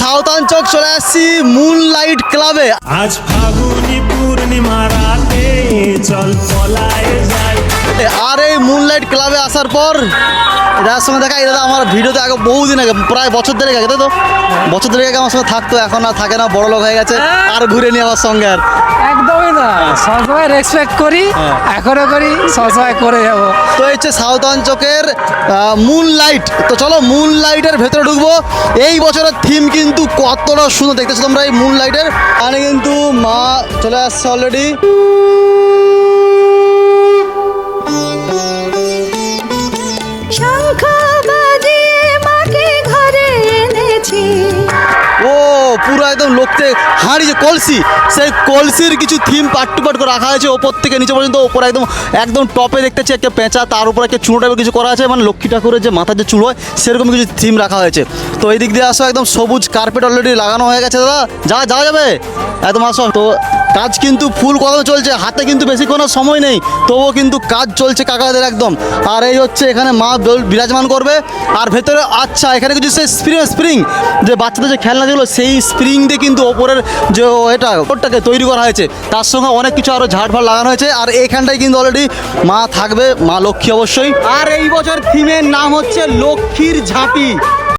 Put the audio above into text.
সাউথাঞ্চল চলে আসছি মুনলাইট ক্লাবে। আজ ফাগুনি পূর্ণিমা রাতে চল পলায়ে যাই। আর এই মুনলাইট ক্লাবে আসার পর এটার সঙ্গে দেখা, এই দাদা আমার ভিডিওতে আগে বহুদিন আগে, প্রায় বছর দেড়েক আগে, তাই তো বছর দেড়েক আগে আমার সঙ্গে থাকতো, এখন আর থাকে না, বড় লোক হয়ে গেছে, আর ঘুরে নি আমার সঙ্গে আর। একদমই না, সবসময় রেসপেক্ট করি, এখনো করি, সবসময় করে যাবো। তো এই হচ্ছে সাউথাঞ্চলের মুনলাইট। তো চলো মুনলাইটের ভেতরে ঢুকবো। এই বছরের থিম কিন্তু কতটা সুন্দর দেখতেছো তোমরা এই মুনলাইটের। এখানে কিন্তু মা চলে আসছে অলরেডি। শঙ্খ বাজিয়ে মাকে ঘরে এনেছি। ও পুরো একদম লোকতে হাঁড়ি যে কলসি, সেই কলসির কিছু থিম পার্ট টু পার্ট করে রাখা হয়েছে, ওপর থেকে নিচে পর্যন্ত। ওপরে একদম একদম টপে দেখতেছি একটা পেঁচা, তার উপরে একটা চুনো টাইপের কিছু করা আছে, মানে লক্ষ্মী ঠাকুরের যে মাথার যে চুলো হয় সেরকম কিছু থিম রাখা হয়েছে। তো এই দিক দিয়ে আসো, একদম সবুজ কার্পেট অলরেডি লাগানো হয়ে গেছে। দাদা যাওয়া যাবে, একদম আসো। তো কাজ কিন্তু ফুল কদমে চলছে, হাতে কিন্তু বেশিক্ষণ আর সময় নেই, তবুও কিন্তু কাজ চলছে কাকাদের একদম। আর এই হচ্ছে এখানে মা বিরাজমান করবে। আর ভেতরে আচ্ছা এখানে কিছু সেই স্প্রিং যে বাচ্চাদের যে খেলনা যেগুলো, সেই স্প্রিং দিয়ে কিন্তু ওপরের যে এটা ওপরটাকে তৈরি করা হয়েছে, তার সঙ্গে অনেক কিছু আরও ঝাড় ফাড় লাগানো হয়েছে। আর এইখানটায় কিন্তু অলরেডি মা থাকবে, মা লক্ষ্মী অবশ্যই। আর এই বছর থিমের নাম হচ্ছে লক্ষ্মীর ঝাঁপি।